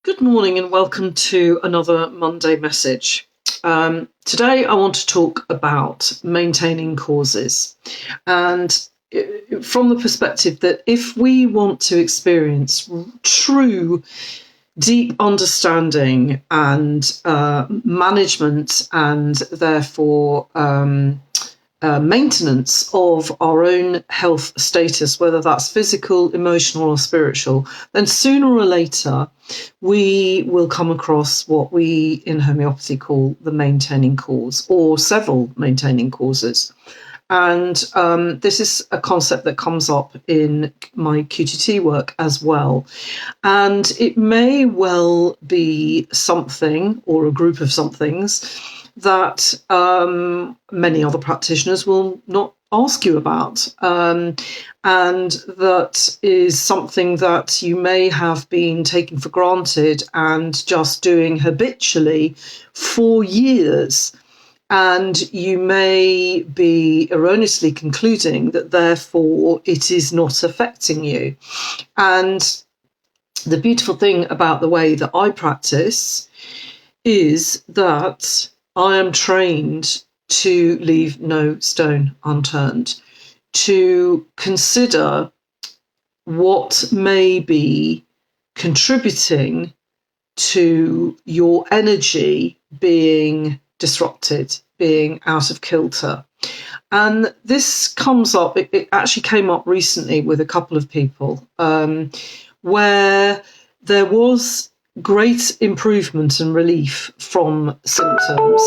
Good morning and welcome to another Monday message. Today I want to talk about maintaining causes, and from the perspective that if we want to experience true deep understanding and management and therefore maintenance of our own health status, whether that's physical, emotional or spiritual, then sooner or later we will come across what we in homeopathy call the maintaining cause, or several maintaining causes. And this is a concept that comes up in my QTT work as well. And it may well be something or a group of somethings that many other practitioners will not ask you about. And that is something that you may have been taking for granted and just doing habitually for years. And you may be erroneously concluding that therefore it is not affecting you. And the beautiful thing about the way that I practice is that I am trained to leave no stone unturned, to consider what may be contributing to your energy being disrupted, being out of kilter. And this comes up, it actually came up recently with a couple of people, where there was great improvement and relief from symptoms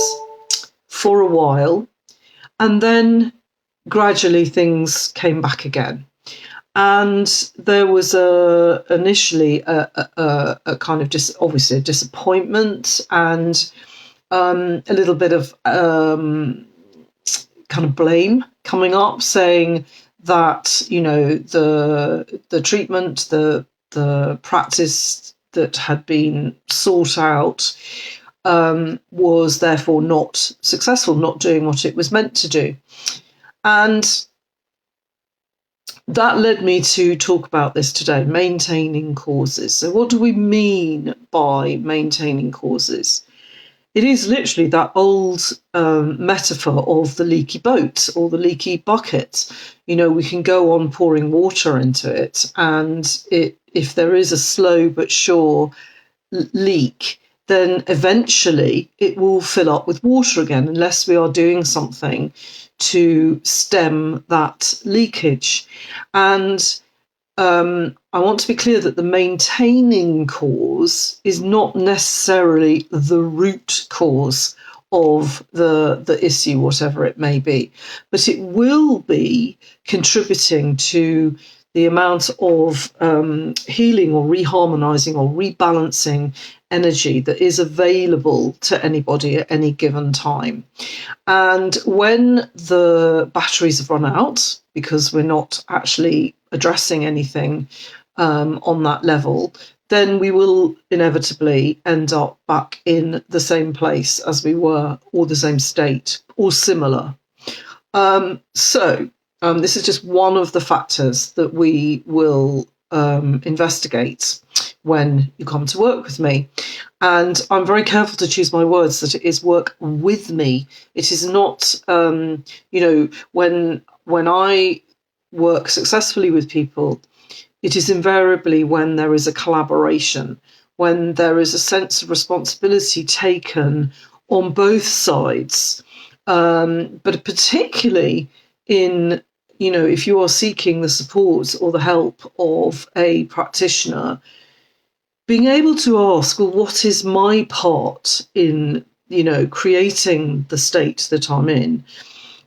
for a while, and then gradually things came back again. And there was initially a kind of obviously a disappointment and a little bit of kind of blame coming up, saying that, you know, the treatment, the practice that had been sought out was therefore not successful, not doing what it was meant to do. And that led me to talk about this today, maintaining causes. So what do we mean by maintaining causes? It is literally that old metaphor of the leaky boat or the leaky bucket. You know, we can go on pouring water into it, and if there is a slow but sure leak, then eventually it will fill up with water again, unless we are doing something to stem that leakage. And I want to be clear that the maintaining cause is not necessarily the root cause of the issue, whatever it may be, but it will be contributing to the amount of healing or reharmonizing or rebalancing energy that is available to anybody at any given time. And when the batteries have run out, because we're not actually addressing anything on that level, then we will inevitably end up back in the same place as we were, or the same state, or similar. This is just one of the factors that we will investigate when you come to work with me. And I'm very careful to choose my words, that it is work with me. It is not, when I work successfully with people, it is invariably when there is a collaboration, when there is a sense of responsibility taken on both sides, but particularly in, if you are seeking the support or the help of a practitioner, being able to ask, well, what is my part in, creating the state that I'm in?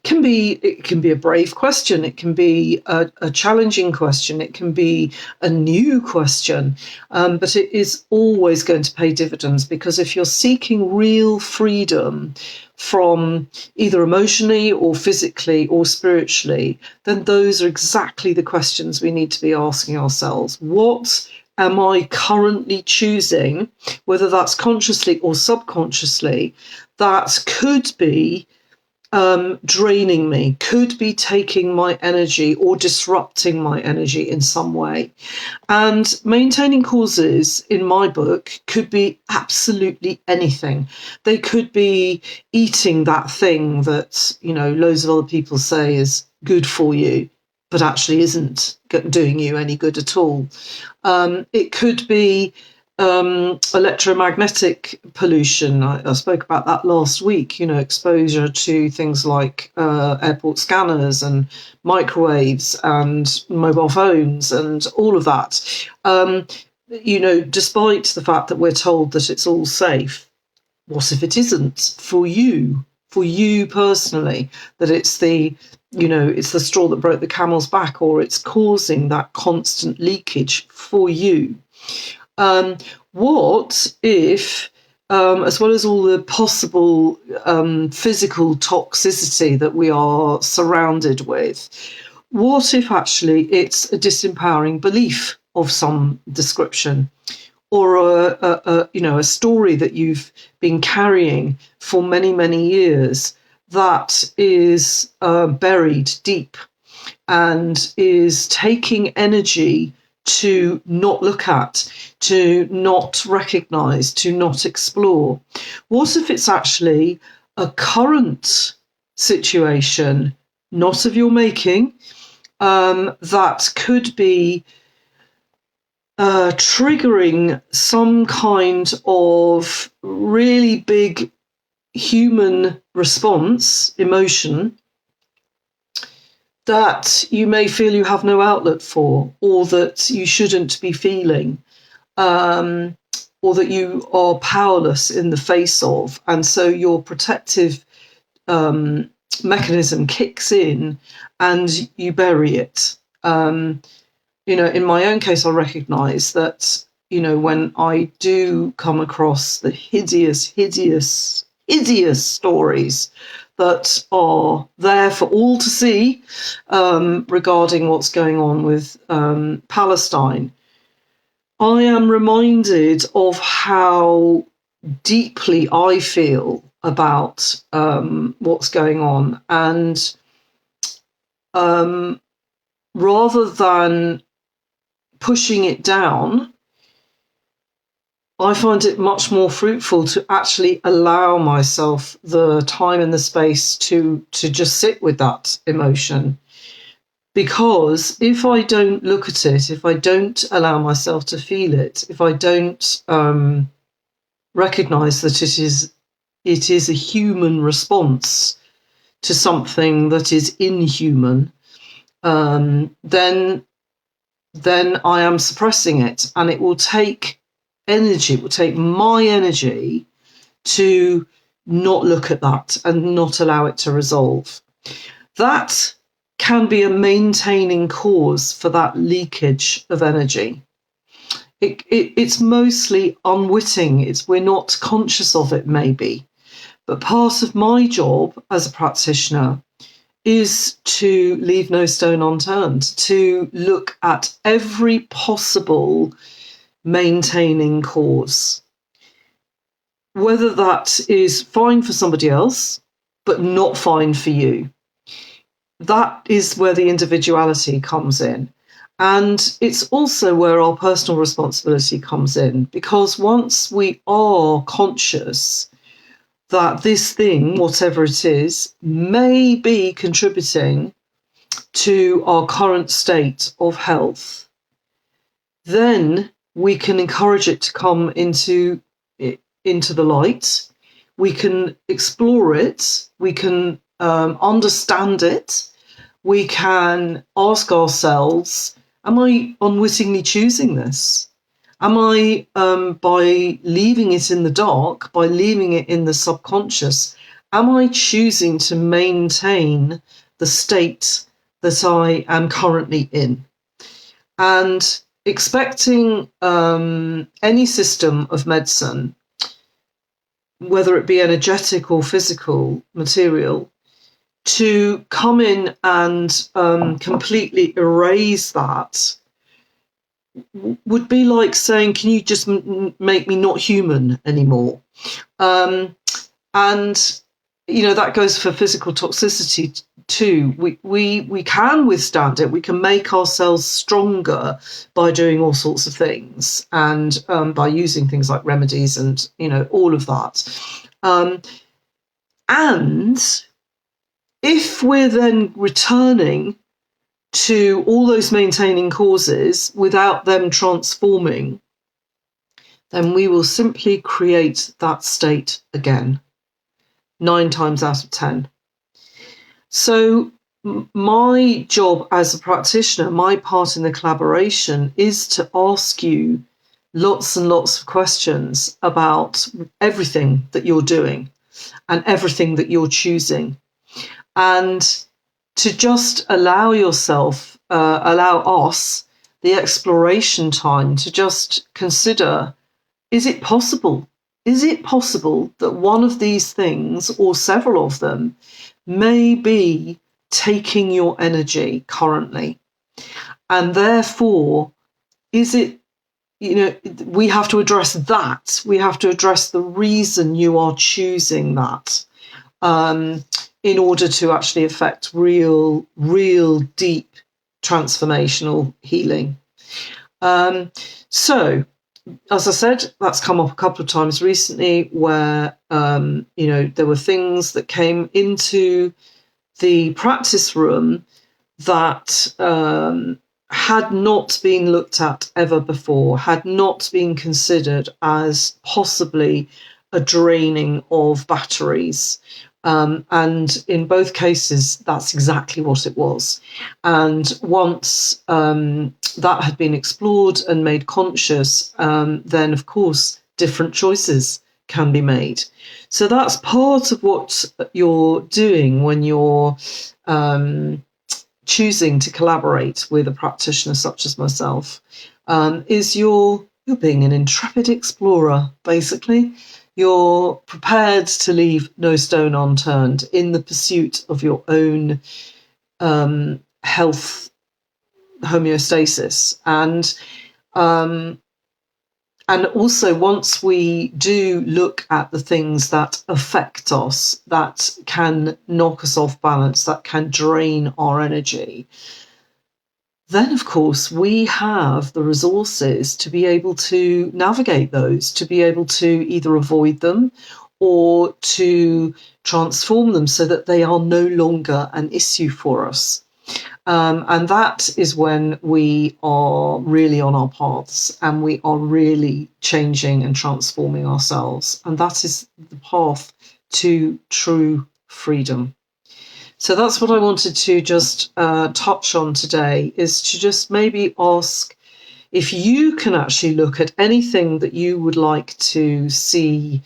It can be a brave question. It can be a challenging question. It can be a new question, but it is always going to pay dividends, because if you're seeking real freedom from either emotionally or physically or spiritually, then those are exactly the questions we need to be asking ourselves. What am I currently choosing, whether that's consciously or subconsciously, that could be draining me, could be taking my energy or disrupting my energy in some way. And maintaining causes in my book could be absolutely anything. They could be eating that thing that, loads of other people say is good for you, but actually isn't doing you any good at all. It could be electromagnetic pollution. I spoke about that last week, exposure to things like airport scanners and microwaves and mobile phones and all of that. Despite the fact that we're told that it's all safe, what if it isn't for you personally, that it's the straw that broke the camel's back, or it's causing that constant leakage for you? What if, as well as all the possible physical toxicity that we are surrounded with, what if actually it's a disempowering belief of some description, or a story that you've been carrying for many, many years that is buried deep and is taking energy to not look at, to not recognize, to not explore? What if it's actually a current situation, not of your making, that could be triggering some kind of really big human response, emotion, that you may feel you have no outlet for, or that you shouldn't be feeling, or that you are powerless in the face of, and so your protective mechanism kicks in and you bury it. In my own case, I recognise that, when I do come across the hideous stories that are there for all to see regarding what's going on with Palestine, I am reminded of how deeply I feel about what's going on. And rather than pushing it down, I find it much more fruitful to actually allow myself the time and the space to just sit with that emotion. Because if I don't look at it, if I don't allow myself to feel it, if I don't recognise that it is a human response to something that is inhuman, then I am suppressing it, and it will take energy. It will take my energy to not look at that and not allow it to resolve. That can be a maintaining cause for that leakage of energy. It's mostly unwitting. We're not conscious of it, maybe. But part of my job as a practitioner is to leave no stone unturned, to look at every possible maintaining cause, whether that is fine for somebody else, but not fine for you. That is where the individuality comes in. And it's also where our personal responsibility comes in, because once we are conscious that this thing, whatever it is, may be contributing to our current state of health, then we can encourage it to come into the light. We can explore it. We can understand it. We can ask ourselves, am I unwittingly choosing this? Am I, by leaving it in the dark, by leaving it in the subconscious, am I choosing to maintain the state that I am currently in? And expecting any system of medicine, whether it be energetic or physical material, to come in and completely erase that would be like saying, can you just make me not human anymore? And that goes for physical toxicity too. We can withstand it. We can make ourselves stronger by doing all sorts of things, and by using things like remedies and all of that. And if we're then returning to all those maintaining causes without them transforming, then we will simply create that state again, 9 times out of 10. So my job as a practitioner, my part in the collaboration, is to ask you lots and lots of questions about everything that you're doing and everything that you're choosing, and to just allow yourself, allow us the exploration time to just consider, is it possible? Is it possible that one of these things, or several of them, may be taking your energy currently? And therefore, is it, we have to address that. We have to address the reason you are choosing that, in order to actually affect real deep transformational healing. So, as I said, that's come up a couple of times recently where, there were things that came into the practice room that had not been looked at ever before, had not been considered as possibly a draining of batteries. And in both cases, that's exactly what it was. And once that had been explored and made conscious, then, of course, different choices can be made. So that's part of what you're doing when you're choosing to collaborate with a practitioner such as myself, is you're being an intrepid explorer, basically. You're prepared to leave no stone unturned in the pursuit of your own health homeostasis. And also, once we do look at the things that affect us, that can knock us off balance, that can drain our energy, then, of course, we have the resources to be able to navigate those, to be able to either avoid them or to transform them so that they are no longer an issue for us. And that is when we are really on our paths and we are really changing and transforming ourselves. And that is the path to true freedom. So that's what I wanted to just touch on today, is to just maybe ask if you can actually look at anything that you would like to see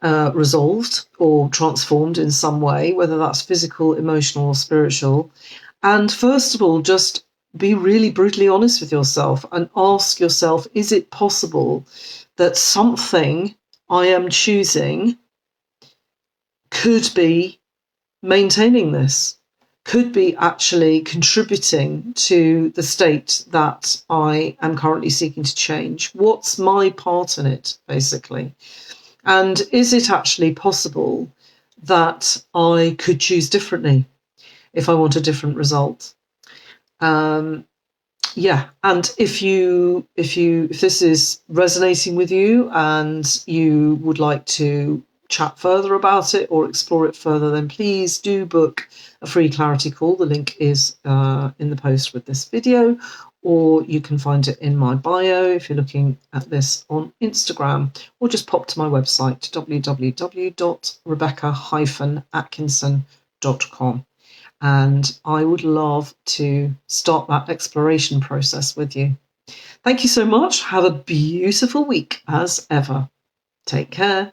resolved or transformed in some way, whether that's physical, emotional, or spiritual. And first of all, just be really brutally honest with yourself and ask yourself, is it possible that something I am choosing could be maintaining this, could be actually contributing to the state that I am currently seeking to change? What's my part in it, basically? And is it actually possible that I could choose differently if I want a different result? And if this is resonating with you and you would like to chat further about it or explore it further, then please do book a free clarity call. The link is in the post with this video, or you can find it in my bio if you're looking at this on Instagram, or just pop to my website, www.rebecca-atkinson.com. And I would love to start that exploration process with you. Thank you so much. Have a beautiful week as ever. Take care.